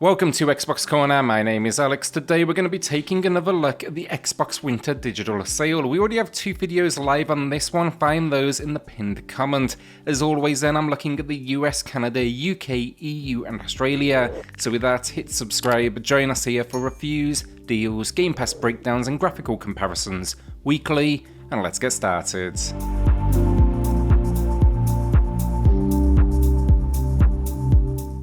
Welcome to Xbox Corner, my name is Alex. Today we're going to be taking another look at the Xbox Winter Digital Sale. We already have 2 videos live on this one, find those in the pinned comment. As always then, I'm looking at the US, Canada, UK, EU and Australia. So with that, hit subscribe, join us here for reviews, deals, Game Pass breakdowns and graphical comparisons weekly, and let's get started.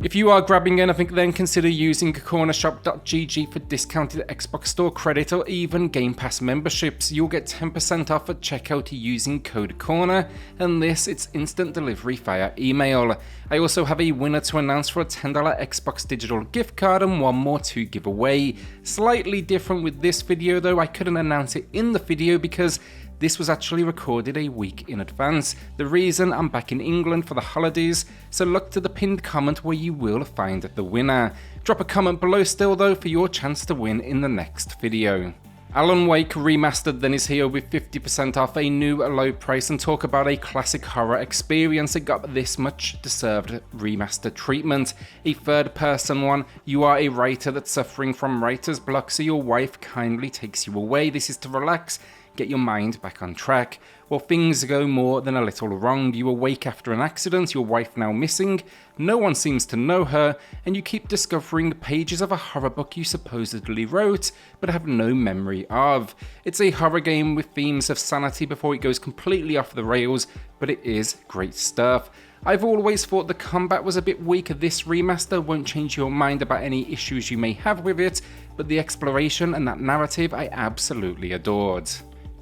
If you are grabbing anything, then consider using cornershop.gg for discounted Xbox Store credit or even Game Pass memberships. You'll get 10% off at checkout using code CORNER, and it's instant delivery via email. I also have a winner to announce for a $10 Xbox digital gift card and one more to give away. Slightly different with this video though, I couldn't announce it in the video because this was actually recorded a week in advance. The reason, I'm back in England for the holidays, so look to the pinned comment where you will find the winner. Drop a comment below still though for your chance to win in the next video. Alan Wake Remastered then is here with 50% off, a new low price, and talk about a classic horror experience. It got this much deserved remastered treatment. A third person one, you are a writer that's suffering from writer's block, so your wife kindly takes you away. This is to relax, get your mind back on track. Well, things go more than a little wrong. You awake after an accident, your wife now missing, no one seems to know her, and you keep discovering the pages of a horror book you supposedly wrote, but have no memory of. It's a horror game with themes of sanity before it goes completely off the rails, but it is great stuff. I've always thought the combat was a bit weak. This remaster won't change your mind about any issues you may have with it, but the exploration and that narrative I absolutely adored.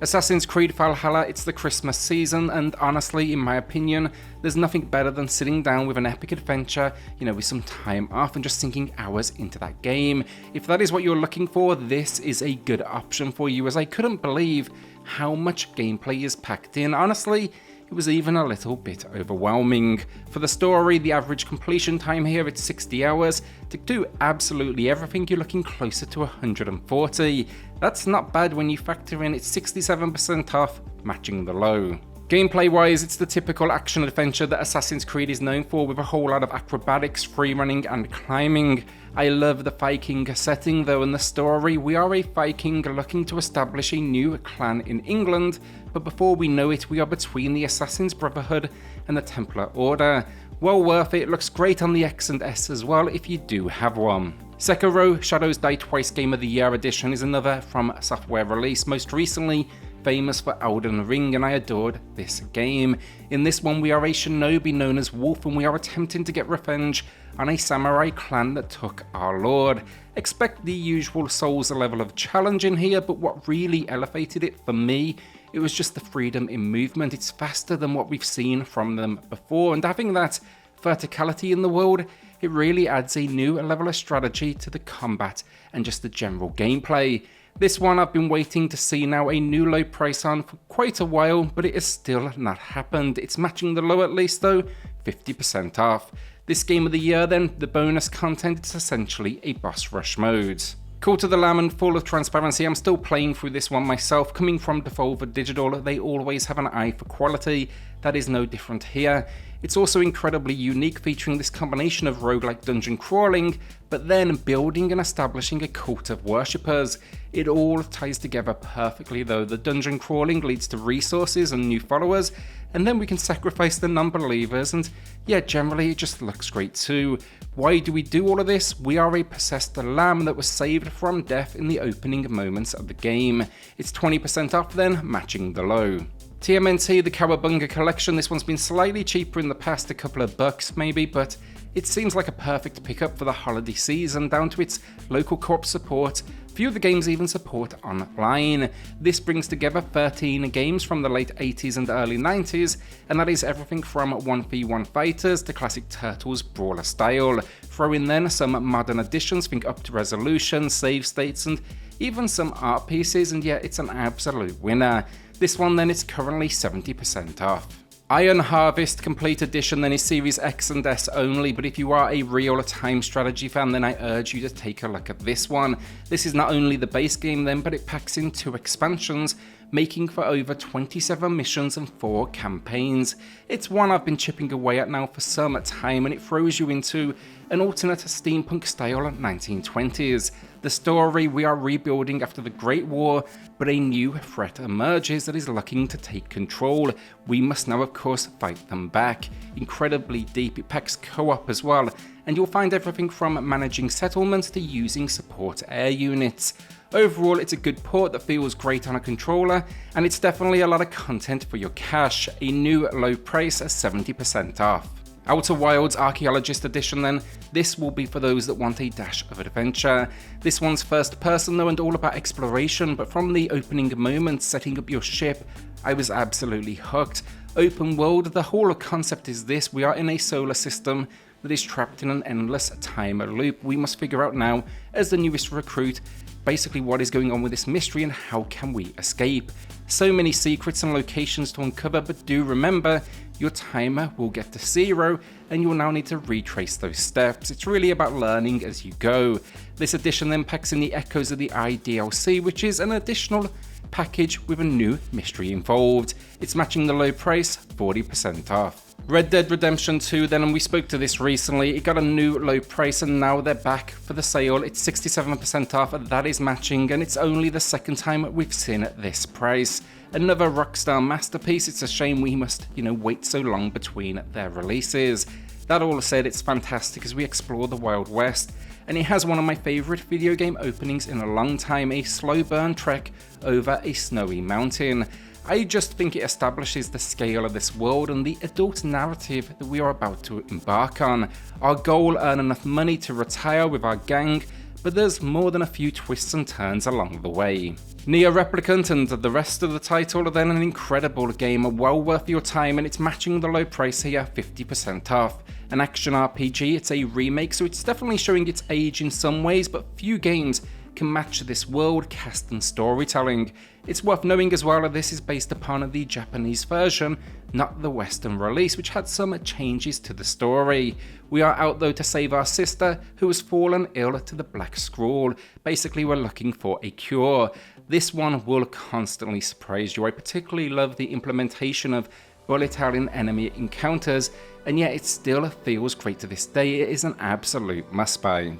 Assassin's Creed Valhalla, it's the Christmas season, and honestly, in my opinion, there's nothing better than sitting down with an epic adventure, with some time off and just sinking hours into that game. If that is what you're looking for, this is a good option for you, as I couldn't believe how much gameplay is packed in. Honestly, it was even a little bit overwhelming. For the story, the average completion time here is 60 hours. To do absolutely everything, you're looking closer to 140. That's not bad when you factor in it's 67% off, matching the low. Gameplay wise, it's the typical action adventure that Assassin's Creed is known for, with a whole lot of acrobatics, free running and climbing. I love the Viking setting though, and the story. We are a Viking looking to establish a new clan in England, but before we know it, we are between the Assassin's Brotherhood and the Templar Order. Well worth it, looks great on the X and S as well if you do have one. Sekiro Shadows Die Twice Game of the Year edition is another From Software release, most recently famous for Elden Ring, and I adored this game. In this one, we are a shinobi known as Wolf, and we are attempting to get revenge on a samurai clan that took our lord. Expect the usual Souls level of challenge in here, but what really elevated it for me, it was just the freedom in movement. It's faster than what we've seen from them before, and having that verticality in the world, it really adds a new level of strategy to the combat and just the general gameplay. This one I've been waiting to see now, a new low price on for quite a while, but it has still not happened. It's matching the low at least though, 50% off. This game of the year then, the bonus content, is essentially a boss rush mode. Cult of the Lamb, and full of transparency, I'm still playing through this one myself. Coming from Devolver Digital, they always have an eye for quality. That is no different here. It's also incredibly unique, featuring this combination of roguelike dungeon crawling, but then building and establishing a cult of worshippers. It all ties together perfectly though. The dungeon crawling leads to resources and new followers, and then we can sacrifice the non-believers, and yeah, generally it just looks great too. Why do we do all of this? We are a possessed lamb that was saved from death in the opening moments of the game. It's 20% off then, matching the low. TMNT, the Cowabunga collection, this one's been slightly cheaper in the past, a couple of bucks maybe, but it seems like a perfect pickup for the holiday season, down to its local co-op support. Few of the games even support online. This brings together 13 games from the late 80s and early 90s, and that is everything from 1v1 fighters to classic Turtles brawler style. Throw in then some modern additions, think up to resolution, save states, and even some art pieces, and yeah, it's an absolute winner. This one then is currently 70% off. Iron Harvest Complete Edition then is Series X and S only, but if you are a real-time strategy fan, then I urge you to take a look at this one. This is not only the base game then, but it packs in 2 expansions, making for over 27 missions and 4 campaigns. It's one I've been chipping away at now for some time, and it throws you into an alternate steampunk style 1920s. The story: we are rebuilding after the Great War, but a new threat emerges that is looking to take control. We must now of course fight them back. Incredibly deep, it packs co-op as well, and you'll find everything from managing settlements to using support air units. Overall, it's a good port that feels great on a controller, and it's definitely a lot of content for your cash. A new low price at 70% off. Outer Wilds Archaeologist Edition then. This will be for those that want a dash of adventure. This one's first person though and all about exploration, but from the opening moment setting up your ship, I was absolutely hooked. Open world, the whole concept is this: we are in a solar system that is trapped in an endless time loop. We must figure out now, as the newest recruit, basically what is going on with this mystery and how can we escape. So many secrets and locations to uncover, but do remember, your timer will get to 0 and you'll now need to retrace those steps. It's really about learning as you go. This edition then packs in the echoes of the IDLC, which is an additional package with a new mystery involved. It's matching the low price, 40% off. Red Dead Redemption 2 then, and we spoke to this recently, it got a new low price and now they're back for the sale. It's 67% off, that is matching, and it's only the second time we've seen this price. Another Rockstar masterpiece. It's a shame we must, wait so long between their releases. That all said, it's fantastic as we explore the Wild West, and it has one of my favourite video game openings in a long time, a slow burn trek over a snowy mountain. I just think it establishes the scale of this world and the adult narrative that we are about to embark on. Our goal: earn enough money to retire with our gang, but there's more than a few twists and turns along the way. NieR Replicant and the rest of the title are then an incredible game, well worth your time, and it's matching the low price here, 50% off. An action RPG, it's a remake, so it's definitely showing its age in some ways, but few games can match this world, cast and storytelling. It's worth knowing as well that this is based upon the Japanese version, not the Western release, which had some changes to the story. We are out though to save our sister, who has fallen ill to the Black Scrawl. Basically, we're looking for a cure. This one will constantly surprise you. I particularly love the implementation of bullet hell in enemy encounters, and yet it still feels great to this day. It is an absolute must-buy.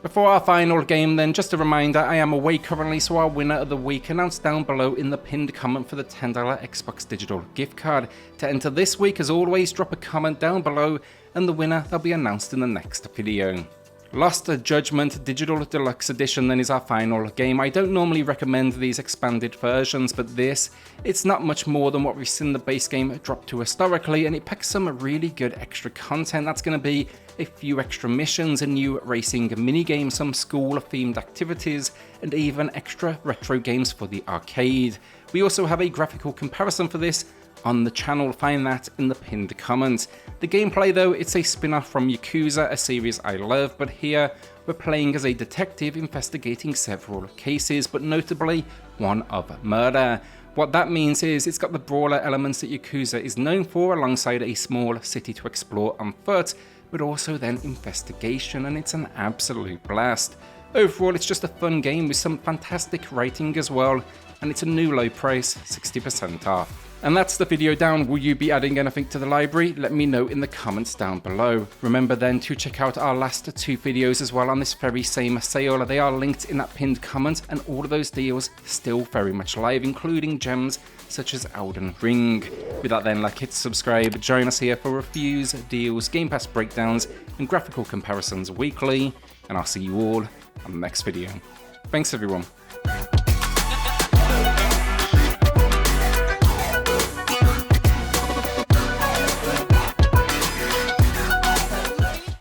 Before our final game then, just a reminder, I am away currently, so our winner of the week announced down below in the pinned comment for the $10 Xbox digital gift card. To enter this week, as always, drop a comment down below, and the winner will be announced in the next video. Lost Judgment Digital Deluxe Edition then is our final game. I don't normally recommend these expanded versions, but it's not much more than what we've seen the base game drop to historically, and it packs some really good extra content. That's going to be a few extra missions, a new racing minigame, some school-themed activities, and even extra retro games for the arcade. We also have a graphical comparison for this on the channel, find that in the pinned comment. The gameplay though, it's a spin-off from Yakuza, a series I love, but here we're playing as a detective investigating several cases, but notably one of murder. What that means is it's got the brawler elements that Yakuza is known for, alongside a small city to explore on foot, but also then investigation, and it's an absolute blast. Overall, it's just a fun game with some fantastic writing as well, and it's a new low price, 60% off. And that's the video down. Will you be adding anything to the library? Let me know in the comments down below. Remember then to check out our last 2 videos as well on this very same sale. They are linked in that pinned comment, and all of those deals still very much live, including gems such as Elden Ring. With that then, hit subscribe, join us here for reviews, deals, Game Pass breakdowns, and graphical comparisons weekly, and I'll see you all on the next video. Thanks everyone.